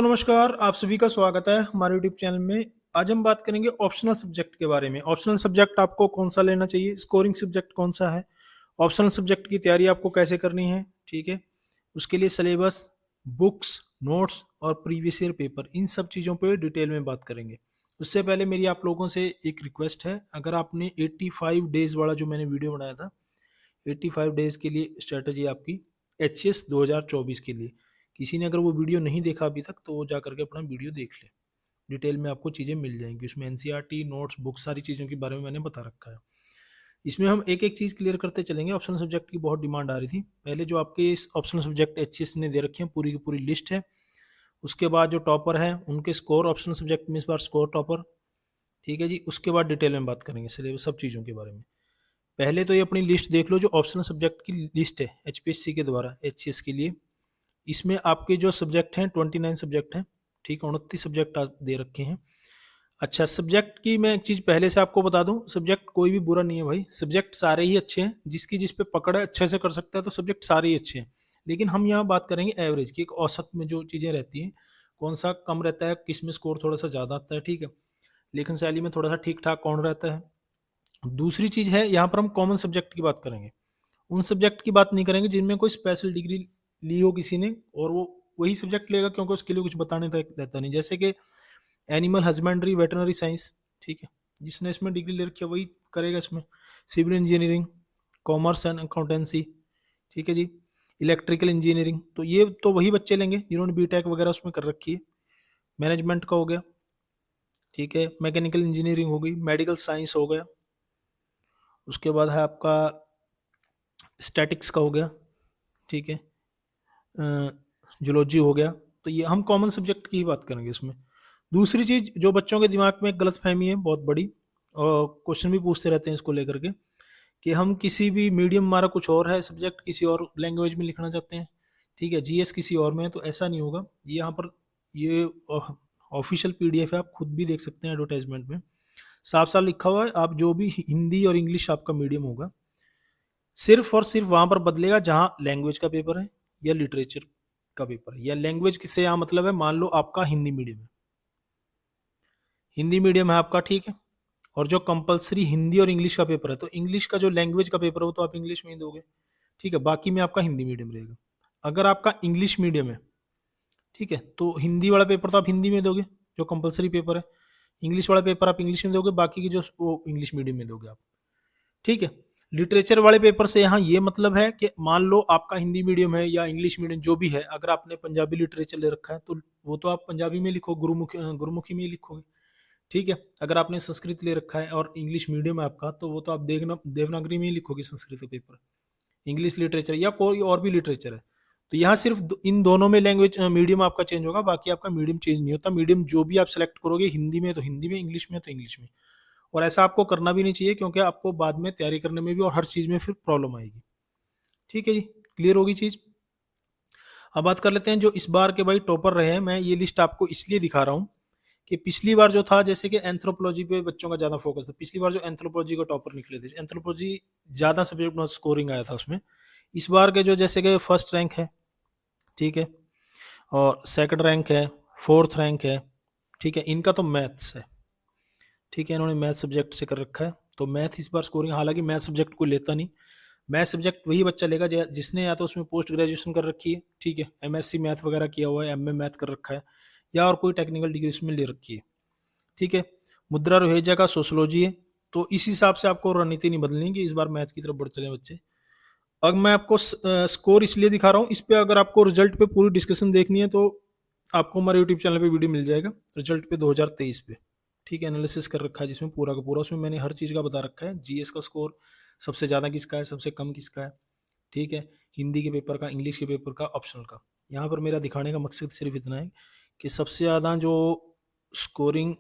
तो नमस्कार, आप सभी का स्वागत है हमारे यूट्यूब चैनल में। आज हम बात करेंगे ऑप्शनल सब्जेक्ट के बारे में। ऑप्शनल सब्जेक्ट आपको कौन सा लेना चाहिए, स्कोरिंग सब्जेक्ट कौन सा है, ऑप्शनल सब्जेक्ट की तैयारी आपको कैसे करनी है, ठीक है। उसके लिए सिलेबस, बुक्स, नोट्स और प्रीवियस ईयर पेपर, इन सब चीज़ों पे डिटेल में बात करेंगे। उससे पहले मेरी आप लोगों से एक रिक्वेस्ट है, अगर आपने 85 डेज़ वाला जो मैंने वीडियो बनाया था, 85 डेज़ के लिए स्ट्रैटेजी आपकी एचएस 2024 के लिए, किसी ने अगर वो वीडियो नहीं देखा अभी तक तो वो जा करके अपना वीडियो देख ले। डिटेल में आपको चीज़ें मिल जाएंगी, उसमें एनसीईआरटी नोट्स बुक्स सारी चीज़ों के बारे में मैंने बता रखा है। इसमें हम एक एक चीज़ क्लियर करते चलेंगे। ऑप्शनल सब्जेक्ट की बहुत डिमांड आ रही थी। पहले जो आपके इस ऑप्शनल सब्जेक्ट एचएस ने दे रखे हैं पूरी की पूरी लिस्ट है। उसके बाद जो टॉपर है उनके स्कोर, ऑप्शनल सब्जेक्ट में इस बार स्कोर टॉपर, ठीक है जी। उसके बाद डिटेल में बात करेंगे सिलेबस सब चीज़ों के बारे में। पहले तो ये अपनी लिस्ट देख लो, जो ऑप्शनल सब्जेक्ट की लिस्ट है एचपीएससी के द्वारा एचसीएस के लिए। इसमें आपके जो सब्जेक्ट हैं 29 सब्जेक्ट हैं, ठीक है। 29 सब्जेक्ट दे रखे हैं। अच्छा, सब्जेक्ट की मैं एक चीज़ पहले से आपको बता दूं, सब्जेक्ट कोई भी बुरा नहीं है भाई, सब्जेक्ट सारे ही अच्छे हैं। जिसकी जिस पे पकड़ है अच्छे से कर सकता है, तो सब्जेक्ट सारे ही अच्छे हैं। लेकिन हम यहाँ बात करेंगे एवरेज की, एक औसत में जो चीज़ें रहती हैं, कौन सा कम रहता है, किस में स्कोर थोड़ा सा ज़्यादा आता है, ठीक है। लेखन शैली में थोड़ा सा ठीक ठाक कौन रहता है। दूसरी चीज़ है, यहाँ पर हम कॉमन सब्जेक्ट की बात करेंगे। उन सब्जेक्ट की बात नहीं करेंगे जिनमें कोई स्पेशल डिग्री ली हो किसी ने, और वो वही सब्जेक्ट लेगा क्योंकि उसके लिए कुछ बताने रहता नहीं। जैसे कि एनिमल हस्बेंड्री, वेटनरी साइंस, ठीक है, जिसने इसमें डिग्री ले रखी है वही करेगा इसमें। Civil engineering, commerce and accountancy, ठीक है जी। इलेक्ट्रिकल इंजीनियरिंग, तो ये तो वही बच्चे लेंगे जिन्होंने बीटेक वगैरह उसमें कर रखी है। मैनेजमेंट का हो गया, ठीक है। मैकेनिकल इंजीनियरिंग हो गई, मेडिकल साइंस हो गया। उसके बाद है आपका स्टैटिक्स का हो गया, ठीक है। जूलॉजी हो गया। तो ये हम कॉमन सब्जेक्ट की ही बात करेंगे इसमें। दूसरी चीज़ जो बच्चों के दिमाग में एक गलतफहमी है बहुत बड़ी, और क्वेश्चन भी पूछते रहते हैं इसको लेकर के, कि हम किसी भी मीडियम, हमारा कुछ और है सब्जेक्ट, किसी और लैंग्वेज में लिखना चाहते हैं, ठीक है, जीएस किसी और में है, तो ऐसा नहीं होगा। ये यहाँ पर ये ऑफिशियल पीडीएफ है, आप खुद भी देख सकते हैं एडवर्टाइजमेंट में साफ साफ लिखा हुआ है। आप जो भी हिंदी और इंग्लिश आपका मीडियम होगा, सिर्फ और सिर्फ वहां पर बदलेगा जहाँ लैंग्वेज का पेपर है या लिटरेचर का पेपर है। या लैंग्वेज किससे यहाँ मतलब है, मान लो आपका हिंदी मीडियम है, हिंदी मीडियम है आपका, ठीक है। और जो कंपलसरी हिंदी और इंग्लिश का पेपर है, तो इंग्लिश का जो लैंग्वेज का पेपर है वो तो आप इंग्लिश में ही दोगे, ठीक है। बाकी में आपका हिंदी मीडियम रहेगा। अगर आपका इंग्लिश मीडियम है, ठीक है, तो हिंदी वाला पेपर तो आप हिंदी में दोगे जो कंपलसरी पेपर है, इंग्लिश वाला पेपर आप इंग्लिश में दोगे, बाकी की जो वो इंग्लिश मीडियम में दोगे आप, ठीक है। लिटरेचर वाले पेपर से यहाँ ये मतलब है कि मान लो आपका हिंदी मीडियम है या इंग्लिश मीडियम जो भी है, अगर आपने पंजाबी लिटरेचर ले रखा है तो वो तो आप पंजाबी में लिखो, गुरुमुखी में ही लिखोगे, ठीक है। अगर आपने संस्कृत ले रखा है और इंग्लिश मीडियम है आपका, तो वो तो आप देवनागरी में ही लिखोगे संस्कृत का पेपर, इंग्लिश लिटरेचर या कोई और भी लिटरेचर है। तो यहाँ सिर्फ इन दोनों में लैंग्वेज मीडियम आपका चेंज होगा, बाकी आपका मीडियम चेंज नहीं होता। मीडियम जो भी आप सेलेक्ट करोगे, हिंदी में तो हिंदी में, इंग्लिश में तो इंग्लिश में। और ऐसा आपको करना भी नहीं चाहिए, क्योंकि आपको बाद में तैयारी करने में भी और हर चीज़ में फिर प्रॉब्लम आएगी, ठीक है जी। क्लियर होगी चीज़। अब बात कर लेते हैं जो इस बार के भाई टॉपर रहे हैं। मैं ये लिस्ट आपको इसलिए दिखा रहा हूँ कि पिछली बार जो था, जैसे कि एंथ्रोपोलॉजी पे बच्चों का ज़्यादा फोकस था, पिछली बार जो एंथ्रोपोलॉजी का टॉपर निकले थे, एंथ्रोपोलॉजी ज़्यादा सब्जेक्ट में स्कोरिंग आया था उसमें। इस बार के जो जैसे कि फर्स्ट रैंक है, ठीक है, और सेकंड रैंक है, फोर्थ रैंक है, ठीक है, इनका तो मैथ्स है, ठीक है। इन्होंने मैथ सब्जेक्ट से कर रखा है, तो मैथ इस बार स्कोरिंग, हालांकि मैथ सब्जेक्ट कोई लेता नहीं, मैथ सब्जेक्ट वही बच्चा लेगा जिसने या तो उसमें पोस्ट ग्रेजुएशन कर रखी है, ठीक है, एमएससी मैथ वगैरह किया हुआ है, एमए मैथ कर रखा है, या और कोई टेक्निकल डिग्री उसमें ले रखी है, ठीक है। मुद्रा रोहेजा का सोशोलॉजी है। तो इस हिसाब से आपको रणनीति नहीं बदलनी कि इस बार मैथ की तरफ बढ़ चले बच्चे। अब मैं आपको स्कोर इसलिए दिखा रहा हूँ, इस पे अगर आपको रिजल्ट पे पूरी डिस्कशन देखनी है तो आपको हमारे यूट्यूब चैनल पे वीडियो मिल जाएगा रिजल्ट पे 2023 पे, ठीक है। एनालिसिस कर रखा है जिसमें पूरा का पूरा, उसमें मैंने हर चीज़ का बता रखा है। जीएस का स्कोर सबसे ज़्यादा किसका है, सबसे कम किसका है, ठीक है। हिंदी के पेपर का, इंग्लिश के पेपर का, ऑप्शनल का। यहाँ पर मेरा दिखाने का मकसद सिर्फ इतना है कि सबसे ज़्यादा जो स्कोरिंग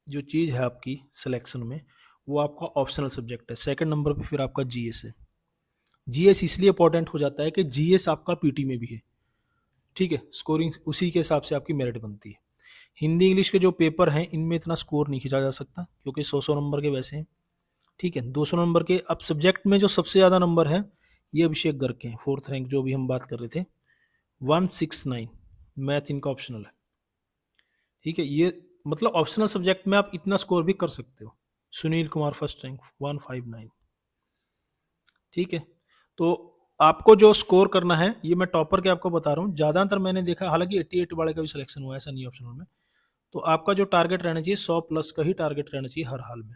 जो चीज़ है आपकी सिलेक्शन में, वो आपका ऑप्शनल सब्जेक्ट है। सेकंड नंबर पे फिर आपका जीएस है। जीएस इसलिए इंपॉर्टेंट हो जाता है कि जीएस आपका पीटी में भी है, ठीक है। स्कोरिंग उसी के हिसाब से आपकी मेरिट बनती है। हिंदी इंग्लिश के जो पेपर हैं इनमें इतना स्कोर नहीं खींचा जा सकता, क्योंकि 100 नंबर के वैसे हैं, ठीक है। 200 नंबर के अब सब्जेक्ट में जो सबसे ज़्यादा नंबर है, ये अभिषेक गर्ग के हैं, फोर्थ रैंक जो भी हम बात कर रहे थे, 169। मैथ इनका ऑप्शनल है, ठीक है? ये मतलब ऑप्शनल सब्जेक्ट में आप इतना स्कोर भी कर सकते हो। Sunil Kumar first rank 159। ठीक है? तो आपको जो स्कोर करना है, ये मैं टॉपर के आपको बता रहा हूँ। ज़्यादातर मैंने देखा, हालाँकि 88 वाले का भी सिलेक्शन हुआ है, ऐसा नहीं है ऑप्शनल में। तो आपका जो टारगेट रहना चाहिए 100 प्लस का ही टारगेट रहना चाहिए हर हाल में।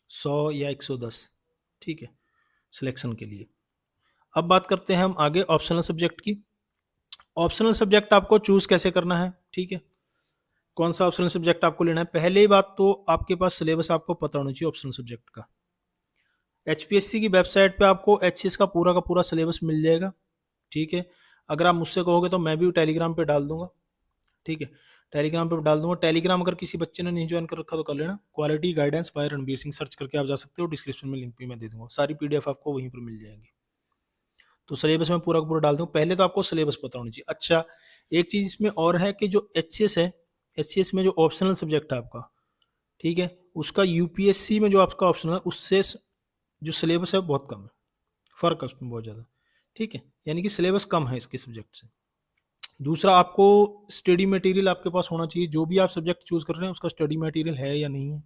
100 या 110, ठीक है? सिलेक्शन के लिए। अब बात करते हैं हम आगे ऑप्शनल सब्जेक्ट की। ऑप्शनल सब्जेक्ट आपको चूज़ कैसे करना है, ठीक है? कौन सा ऑप्शनल सब्जेक्ट आपको लेना है? पहली बात तो आपके पास सिलेबस आपको पता होना चाहिए ऑप्शनल सब्जेक्ट का। एचपीएससी की वेबसाइट पे आपको एचसीएस का पूरा सिलेबस मिल जाएगा, ठीक है? अगर आप मुझसे कहोगे तो मैं भी टेलीग्राम पे डाल दूँगा, ठीक है? टेलीग्राम पे डाल दूँगा। टेलीग्राम अगर किसी बच्चे ने नहीं जॉइन कर रखा तो कर लेना। Quality guidance bye Ranbir Singh search करके आप जा सकते हो, डिस्क्रिप्शन में लिंक भी मैं दे दूँगा। सारी पीडीएफ आपको वहीं पर मिल जाएँगी। तो सिलेबस मैं पूरा का पूरा डाल दूँ। पहले तो आपको सिलेबस पता होना चाहिए। अच्छा, एक चीज़ इसमें और है कि जो एचसीएस है, एचसीएस में जो ऑप्शनल सब्जेक्ट है आपका, ठीक है? उसका यूपीएससी में जो आपका ऑप्शनल है, उससे जो सिलेबस है बहुत कम है। फ़र्क है उसमें बहुत ज़्यादा, ठीक है? यानी कि सिलेबस कम है इसके सब्जेक्ट से। दूसरा, आपको स्टडी मटेरियल आपके पास होना चाहिए। जो भी आप सब्जेक्ट चूज़ कर रहे हैं, उसका स्टडी मटेरियल है या नहीं है,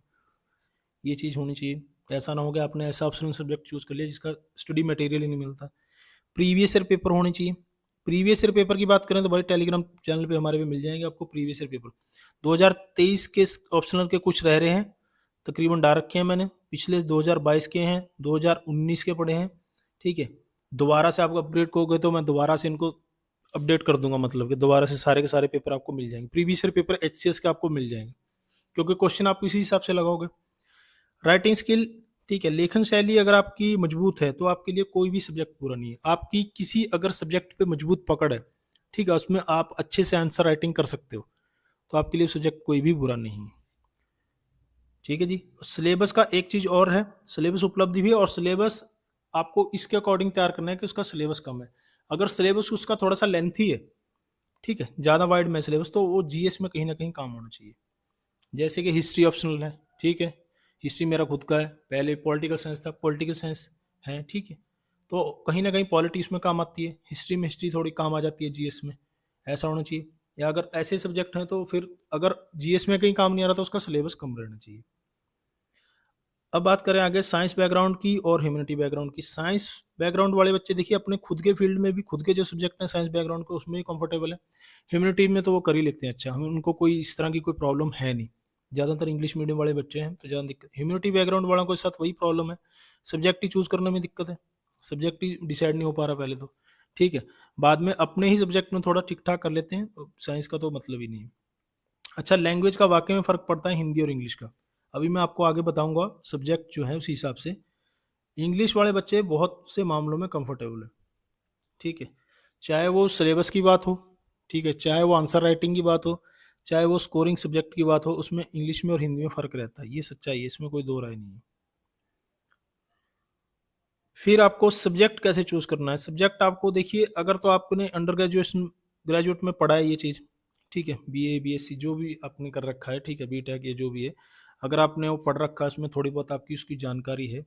ये चीज़ होनी चाहिए। ऐसा ना हो कि आपने ऐसा ऑप्शनल सब्जेक्ट चूज़ कर लिया जिसका स्टडी मटेरियल ही नहीं मिलता। प्रीवियस ईयर पेपर होने चाहिए। प्रीवियस ईयर पेपर की बात करें तो भाई टेलीग्राम चैनल पे हमारे पे मिल जाएंगे आपको प्रीवियस ईयर पेपर। 2023 के ऑप्शनल के कुछ रह रहे हैं, तकरीबन डाल रखे हैं मैंने। पिछले 2022 के हैं, 2019 के पड़े हैं, ठीक है? दोबारा से आपको अपडेट कहोगे तो मैं दोबारा से इनको अपडेट कर दूंगा, मतलब कि दोबारा से सारे के सारे पेपर आपको मिल जाएंगे। प्रीवियस ईयर पेपर एचसीएस के आपको मिल जाएंगे, क्योंकि क्वेश्चन आप इसी हिसाब से लगाओगे। राइटिंग स्किल, ठीक है? लेखन शैली अगर आपकी मजबूत है तो आपके लिए कोई भी सब्जेक्ट बुरा नहीं है। आपकी किसी अगर सब्जेक्ट पे मजबूत पकड़ है, ठीक है, उसमें आप अच्छे से आंसर राइटिंग कर सकते हो, तो आपके लिए सब्जेक्ट कोई भी बुरा नहीं है, ठीक है जी? सिलेबस का एक चीज़ और है, सिलेबस उपलब्धि भी है, और सिलेबस आपको इसके अकॉर्डिंग तैयार करना है कि उसका सिलेबस कम है। अगर सिलेबस उसका थोड़ा सा लेंथी है, ठीक है, ज़्यादा वाइड में सिलेबस, तो वो जीएस में कहीं ना कहीं काम होना चाहिए। जैसे कि हिस्ट्री ऑप्शनल है, ठीक है? हिस्ट्री मेरा खुद का है, पहले पॉलिटिकल साइंस था, पॉलिटिकल साइंस है, ठीक है? तो कहीं ना कहीं पॉलिटिक्स में काम आती है, हिस्ट्री में हिस्ट्री थोड़ी काम आ जाती है जीएस में, ऐसा होना चाहिए। या अगर ऐसे सब्जेक्ट हैं तो फिर अगर जीएस में कहीं काम नहीं आ रहा तो उसका सिलेबस कम रहना चाहिए। अब बात करें आगे साइंस बैकग्राउंड की और ह्यूमैनिटी बैकग्राउंड की। साइंस बैकग्राउंड वाले बच्चे देखिए अपने खुद के फील्ड में भी, खुद के जो सब्जेक्ट हैं साइंस बैकग्राउंड के, उसमें ही कंफर्टेबल है। ह्यूमैनिटी में तो वो कर ही लेते हैं अच्छा, हमें उनको कोई इस तरह की कोई प्रॉब्लम है नहीं। ज़्यादातर इंग्लिश मीडियम वाले बच्चे हैं तो ज़्यादा दिक्कत। ह्यूमैनिटी बैकग्राउंड वालों के साथ वही प्रॉब्लम है, सब्जेक्ट ही चूज़ करने में दिक्कत है, सब्जेक्ट ही डिसाइड नहीं हो पा रहा पहले तो, ठीक है? बाद में अपने ही सब्जेक्ट में थोड़ा ठीक ठाक कर लेते हैं, तो साइंस का तो मतलब ही नहीं है। अच्छा, लैंग्वेज का वाक़ई में फ़र्क पड़ता है हिंदी और इंग्लिश का। अभी मैं आपको आगे बताऊँगा सब्जेक्ट जो है उसी हिसाब से। इंग्लिश वाले बच्चे बहुत से मामलों में कंफर्टेबल हैं, ठीक है? चाहे वो सिलेबस की बात हो, ठीक है? चाहे वो आंसर राइटिंग की बात हो, चाहे वो स्कोरिंग सब्जेक्ट की बात हो, उसमें इंग्लिश में और हिंदी में फ़र्क रहता है। ये सच्चाई है, इसमें कोई दो राय नहीं है। फिर आपको सब्जेक्ट कैसे चूज़ करना है? सब्जेक्ट आपको देखिए, अगर तो आपने अंडर ग्रेजुएट में पढ़ा है ये चीज़, ठीक है? बीए, बीएससी जो भी आपने कर रखा है, ठीक है? बीटेक ये जो भी है, अगर आपने वो पढ़ रखा है, उसमें थोड़ी बहुत आपकी उसकी जानकारी है,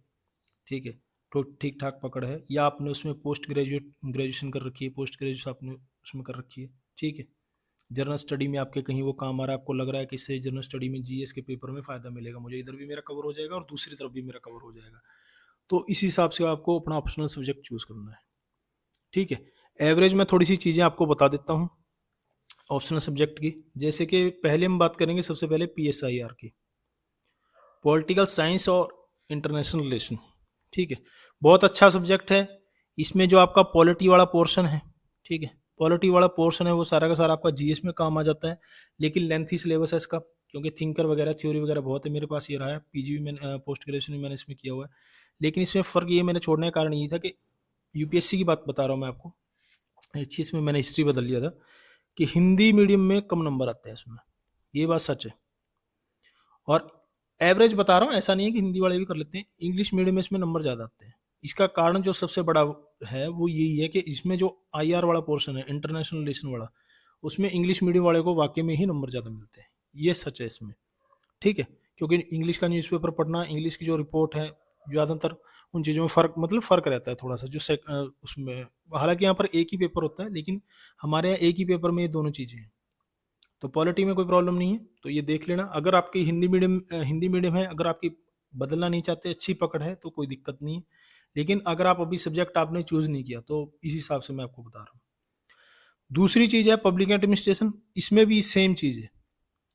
ठीक है? तो ठीक-ठाक पकड़ है, या आपने उसमें ग्रेजुएशन कर रखी है, पोस्ट ग्रेजुएशन आपने उसमें कर रखी है, ठीक है? जनरल स्टडी में आपके कहीं वो काम आ रहा है, आपको लग रहा है कि इससे जनरल स्टडी में जीएस के पेपर में फ़ायदा मिलेगा, मुझे इधर भी मेरा कवर हो जाएगा और दूसरी तरफ भी मेरा कवर हो जाएगा। तो इस हिसाब से आपको अपना ऑप्शनल सब्जेक्ट चूज़ करना है, ठीक है? एवरेज में थोड़ी-सी चीज़ें आपको बता देता हूँ ऑप्शनल सब्जेक्ट की। जैसे कि पहले हम बात करेंगे सबसे पहले पीएसआईआर की, पॉलिटिकल साइंस और इंटरनेशनल रिलेशन, ठीक है? बहुत अच्छा सब्जेक्ट है। इसमें जो आपका पॉलिटी वाला पोर्शन है, ठीक है? पॉलिटी वाला पोर्शन है वो सारा का सारा आपका जीएस में काम आ जाता है, लेकिन लेंथी सिलेबस है इसका, क्योंकि थिंकर वगैरह, थ्योरी वगैरह बहुत है। मेरे पास ये रहा है, पीजी भी मैंने पोस्ट ग्रेजुएशन भी मैंने इसमें किया हुआ है। लेकिन इसमें फ़र्क ये मैंने छोड़ने का कारण ये था कि यूपीएससी की बात बता रहा हूँ मैं आपको, एचसीएस में मैंने हिस्ट्री बदल लिया था कि हिंदी मीडियम में कम नंबर आते हैं इसमें, ये बात सच है। और एवरेज बता रहा हूँ, ऐसा नहीं है कि हिंदी वाले भी कर लेते हैं, इंग्लिश मीडियम में इसमें नंबर ज़्यादा आते हैं। इसका कारण जो सबसे बड़ा है वो यही है कि इसमें जो आईआर वाला पोर्शन है, इंटरनेशनल रिलेशन वाला, उसमें इंग्लिश मीडियम वाले को वाकई में ही नंबर ज़्यादा मिलते हैं, ये सच है इसमें, ठीक है? क्योंकि इंग्लिश का न्यूज़पेपर पढ़ना, इंग्लिश की जो रिपोर्ट है, ज़्यादातर उन चीज़ों में फ़र्क रहता है थोड़ा-सा, जो उसमें, हालाँकि यहाँ पर एक ही पेपर होता है, लेकिन हमारे यहाँ एक ही पेपर में ये दोनों चीज़ें हैं। तो पॉलिटी में कोई प्रॉब्लम नहीं है, तो ये देख लेना। अगर आपकी हिंदी मीडियम है, अगर आपकी बदलना नहीं चाहते, अच्छी पकड़ है, तो कोई दिक्कत नहीं है। लेकिन अगर आप अभी सब्जेक्ट आपने चूज़ नहीं किया, तो इस हिसाब से मैं आपको बता रहा हूँ। दूसरी चीज़ है पब्लिक एडमिनिस्ट्रेशन, इसमें भी सेम चीज़ है।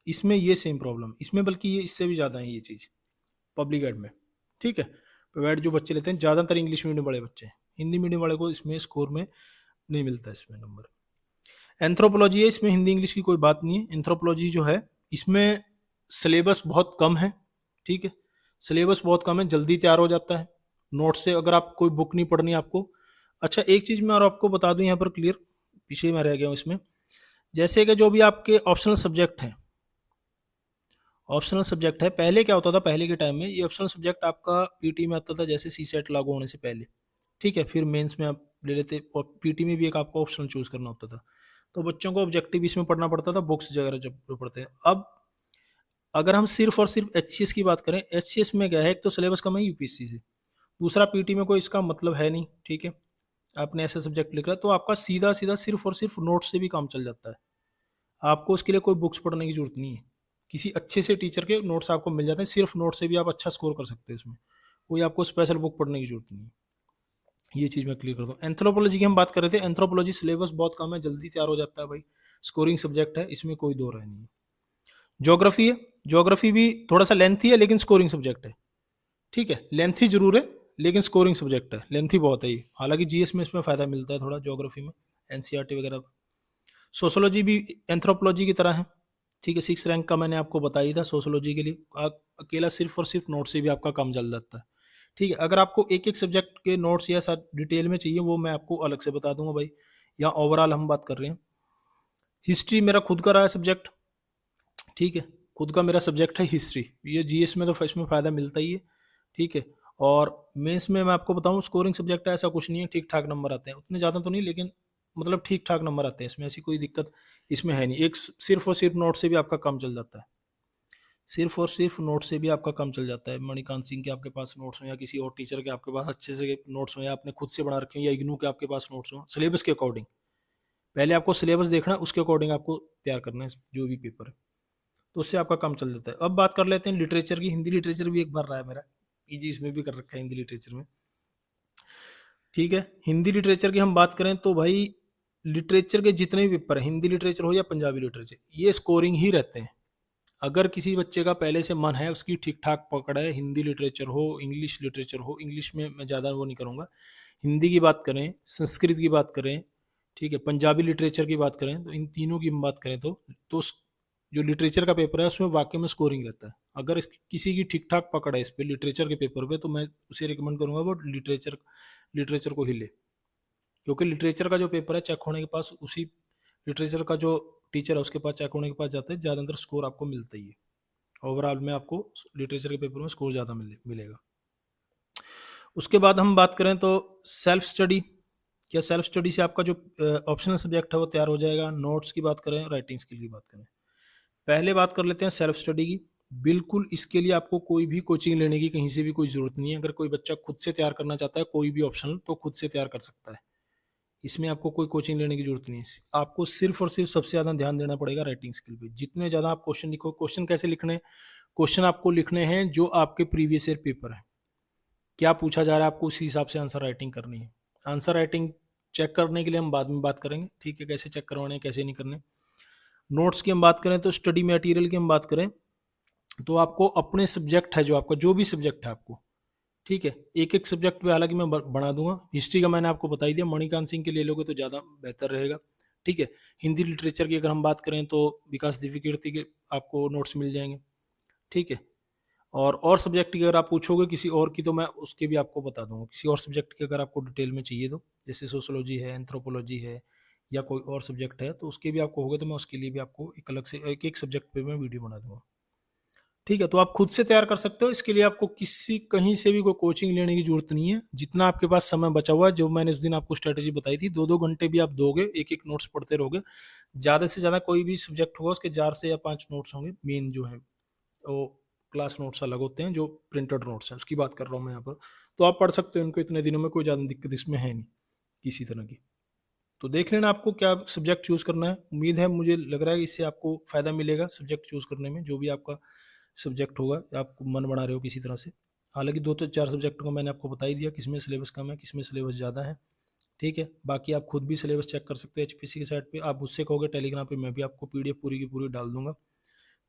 इसमें ये सेम प्रॉब्लम, इसमें बल्कि ये इससे भी ज़्यादा है ये चीज़, पब्लिक एड में, ठीक है? प्राइवेट जो बच्चे लेते हैं, ज़्यादातर इंग्लिश मीडियम वाले बच्चे हैं। हिंदी मीडियम वाले को इसमें स्कोर में नहीं मिलता इसमें नंबर। एंथ्रोपोलॉजी है, इसमें हिंदी इंग्लिश की कोई बात नहीं है। एंथ्रोपोलॉजी जो है, इसमें सिलेबस बहुत कम है, ठीक है? सिलेबस बहुत कम है, जल्दी तैयार हो जाता है। नोट से अगर आप कोई बुक नहीं पढ़नी आपको। अच्छा, एक चीज़ मैं और आपको बता दूँ यहाँ पर क्लियर, पीछे मैं रह गया हूँ इसमें। जैसे कि जो भी आपके ऑप्शनल सब्जेक्ट हैं, ऑप्शनल सब्जेक्ट है, पहले क्या होता था, पहले के टाइम में ये ऑप्शनल सब्जेक्ट आपका पीटी में आता था, जैसे सीसेट लागू होने से पहले, ठीक है? फिर मेंस में आप ले लेते, और पीटी में भी एक आपको ऑप्शनल चूज़ करना होता था। तो बच्चों को ऑब्जेक्टिव इसमें पढ़ना पड़ता था, बुक्स वगैरह जब जो पढ़ते हैं। अब अगर हम सिर्फ़ और सिर्फ़ एचसीएस की बात करें, एचसीएस में क्या है, एक तो सिलेबस कम है यूपीएससी से, दूसरा पीटी में कोई इसका मतलब है नहीं, ठीक है? आपने ऐसा सब्जेक्ट लिखा है, तो आपका सीधा-सीधा सिर्फ़ और सिर्फ़ नोट्स से भी काम चल जाता है। आपको उसके लिए कोई बुक्स पढ़ने की ज़रूरत नहीं है। किसी अच्छे से टीचर के नोट्स आपको मिल जाते हैं, सिर्फ़ नोट्स से भी आप अच्छा स्कोर कर सकते हो इसमें। कोई आपको स्पेशल बुक पढ़ने की ज़रूरत नहीं है। ये चीज़ मैं क्लियर कर दूँ। एंथ्रोपोलॉजी की हम बात कर रहे थे, एंथ्रोपोलॉजी सिलेबस बहुत कम है, जल्दी तैयार हो जाता है भाई। स्कोरिंग सब्जेक्ट है, इसमें कोई दो राय नहीं है। ज्योग्राफी है, ज्योग्राफी भी थोड़ा-सा लेंथी है, लेकिन स्कोरिंग सब्जेक्ट है, ठीक है? लेंथी ज़रूर है, लेकिन स्कोरिंग सब्जेक्ट है, लेंथी बहुत है ये। हालाँकि जीएस में इसमें फ़ायदा मिलता है थोड़ा, ज्योग्राफी में, एनसीईआरटी वगैरह। सोशियोलॉजी भी एंथ्रोपोलॉजी की तरह है, ठीक है? 6 रैंक का मैंने आपको बताया ही था सोशियोलॉजी के लिए। आप अकेला सिर्फ़ और सिर्फ़ नोट से भी आपका काम चल जाता है, ठीक है? अगर आपको एक-एक सब्जेक्ट के नोट्स या सब डिटेल में चाहिए, वो मैं आपको अलग से बता दूँगा भाई। यहाँ ओवरऑल हम बात कर रहे हैं। हिस्ट्री मेरा खुद का रहा है सब्जेक्ट, ठीक है? खुद का मेरा सब्जेक्ट है हिस्ट्री। ये जीएस में तो इसमें फ़ायदा मिलता ही है, ठीक है? और मेंस में मैं आपको बताऊँ, स्कोरिंग सब्जेक्ट है, ऐसा कुछ नहीं है, ठीक-ठाक नंबर आते हैं। उतने ज़्यादा तो नहीं, लेकिन मतलब ठीक-ठाक नंबर आते हैं इसमें, ऐसी कोई दिक्कत इसमें है नहीं। एक सिर्फ़ और सिर्फ़ नोट से भी आपका काम चल जाता है। सिर्फ़ और सिर्फ़ नोट से भी आपका काम चल जाता है। मणिकांत सिंह के आपके पास नोट्स हों, या किसी और टीचर के आपके पास अच्छे से नोट्स हों, या आपने खुद से बना रखे हों, या इग्नू के आपके पास नोट्स हों, सिलेबस के अकॉर्डिंग। पहले आपको सिलेबस देखना है, उसके अकॉर्डिंग आपको तैयार करना है जो भी पेपर है। तो उससे आपका काम चल जाता है। अब बात कर लेते हैं लिटरेचर की। हिंदी लिटरेचर भी एक बार रहा है मेरा, पीजी इसमें भी कर रखा है हिंदी लिटरेचर में, ठीक है? हिंदी लिटरेचर की हम बात करें तो भाई, लिटरेचर के जितने भी पेपर हैं, हिंदी लिटरेचर हो या पंजाबी लिटरेचर, ये स्कोरिंग ही रहते हैं। अगर किसी बच्चे का पहले से मन है, उसकी ठीक-ठाक पकड़ है, हिंदी लिटरेचर हो, इंग्लिश लिटरेचर हो, इंग्लिश में मैं ज़्यादा वो नहीं करूँगा। हिंदी की बात करें, संस्कृत की बात करें, ठीक है? पंजाबी लिटरेचर की बात करें, तो इन तीनों की हम बात करें तो जो लिटरेचर का पेपर है, उसमें वाक़ई में स्कोरिंग रहता है। अगर इस किसी की ठीक-ठाक पकड़ है इस पे, लिटरेचर के पेपर पे, तो मैं उसे रिकमेंड करूँगा वो लिटरेचर लिटरेचर को ही ले। क्योंकि लिटरेचर का जो पेपर है, चेक होने के पास उसी लिटरेचर का जो टीचर है, उसके पास चेक होने के पास जाते हैं, ज़्यादातर स्कोर आपको मिलता ही है। ओवरऑल में आपको लिटरेचर के पेपर में स्कोर ज़्यादा मिलेगा। उसके बाद हम बात करें तो सेल्फ स्टडी, क्या सेल्फ स्टडी से आपका जो ऑप्शनल सब्जेक्ट है वो तैयार हो जाएगा। नोट्स की बात करें, राइटिंग स्किल की बात करें। पहले बात कर लेते हैं सेल्फ स्टडी की। बिल्कुल इसके लिए आपको कोई भी कोचिंग लेने की कहीं से भी कोई ज़रूरत नहीं है। अगर कोई बच्चा खुद से तैयार करना चाहता है कोई भी ऑप्शनल, तो खुद से तैयार कर सकता है। इसमें आपको कोई कोचिंग लेने की ज़रूरत नहीं है। आपको सिर्फ़ और सिर्फ़ सबसे ज़्यादा ध्यान देना पड़ेगा राइटिंग स्किल पे। जितने ज़्यादा आप क्वेश्चन लिखो, क्वेश्चन कैसे लिखने हैं? क्वेश्चन आपको लिखने हैं जो आपके प्रीवियस ईयर पेपर हैं। क्या पूछा जा रहा है, आपको उसी हिसाब से आंसर राइटिंग करनी है। आंसर राइटिंग चेक करने के लिए हम बाद में बात करेंगे, ठीक है? कैसे चेक करवाने हैं, कैसे नहीं करने। नोट्स की हम बात करें तो स्टडी मटेरियल की हम बात करें, तो आपको अपने सब्जेक्ट है, जो आपका जो भी सब्जेक्ट है आपको, ठीक है? एक-एक सब्जेक्ट पे हालाँकि मैं बना दूँगा। हिस्ट्री का मैंने आपको बता ही दिया, मणिकांत सिंह के ले लोगे तो ज़्यादा बेहतर रहेगा, ठीक है? हिंदी लिटरेचर की अगर हम बात करें तो विकास दिव्यकीर्ति के आपको नोट्स मिल जाएँगे, ठीक है? और सब्जेक्ट की अगर आप पूछोगे किसी और की, तो मैं उसके भी आपको बता दूँगा। किसी और सब्जेक्ट की अगर आपको डिटेल में चाहिए तो, जैसे सोशियोलॉजी है, एंथ्रोपोलॉजी है, या कोई और सब्जेक्ट है, तो उसके भी आपको होगा, तो मैं उसके लिए भी आपको एक अलग से एक-एक सब्जेक्ट पे मैं वीडियो बना दूँगा। ठीक है, तो आप खुद से तैयार कर सकते हो। इसके लिए आपको किसी कहीं से भी कोई कोचिंग लेने की ज़रूरत नहीं है। जितना आपके पास समय बचा हुआ है, जो मैंने उस दिन आपको स्ट्रैटेजी बताई थी, 2-2 घंटे भी आप दोगे, एक-एक नोट्स पढ़ते रहोगे, ज़्यादा से ज़्यादा कोई भी सब्जेक्ट होगा, उसके 4 से या 5 नोट्स होंगे मेन जो हैं। वो क्लास नोट्स अलग होते हैं, जो प्रिंटेड नोट्स हैं, उसकी बात कर रहा हूँ मैं यहाँ पर। तो आप पढ़ सकते हो इनको इतने दिनों में, कोई ज़्यादा दिक्कत इसमें है नहीं, किसी तरह की। तो देख लेना आपको क्या सब्जेक्ट चूज़ करना है। उम्मीद है, मुझे लग रहा है इससे आपको फ़ायदा मिलेगा सब्जेक्ट चूज़ करने में, जो भी आपका सब्जेक्ट होगा, आप मन बना रहे हो किसी तरह से। हालाँकि 2 तो 4 सब्जेक्टों का मैंने आपको बता ही दिया, किसमें सिलेबस कम है, किसमें सिलेबस ज़्यादा है, ठीक है? बाकी आप खुद भी सिलेबस चेक कर सकते हैं एचपीसी की साइट पे। आप मुझसे कहोगे टेलीग्राम पे, मैं भी आपको पीडीएफ पूरी की पूरी डाल दूँगा,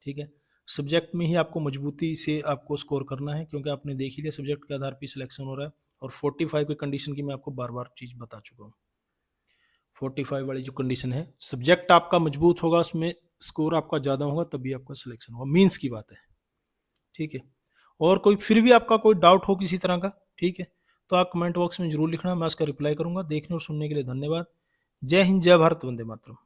ठीक है? सब्जेक्ट में ही आपको मजबूती से आपको स्कोर करना है, क्योंकि आपने देख ही लिया सब्जेक्ट के आधार पे सिलेक्शन हो रहा है, और 45 की कंडीशन की मैं आपको बार-बार चीज़ बता चुका हूँ। 45 वाली जो कंडीशन है, सब्जेक्ट आपका मजबूत होगा, उसमें स्कोर आपका ज़्यादा होगा, तभी आपका सिलेक्शन होगा, मीन्स की बात है, ठीक है? और कोई फिर भी आपका कोई डाउट हो किसी तरह का, ठीक है? तो आप कमेंट बॉक्स में ज़रूर लिखना, मैं उसका रिप्लाई करूँगा। देखने और सुनने के लिए धन्यवाद। जय हिंद, जय भारत, वंदे मातरम।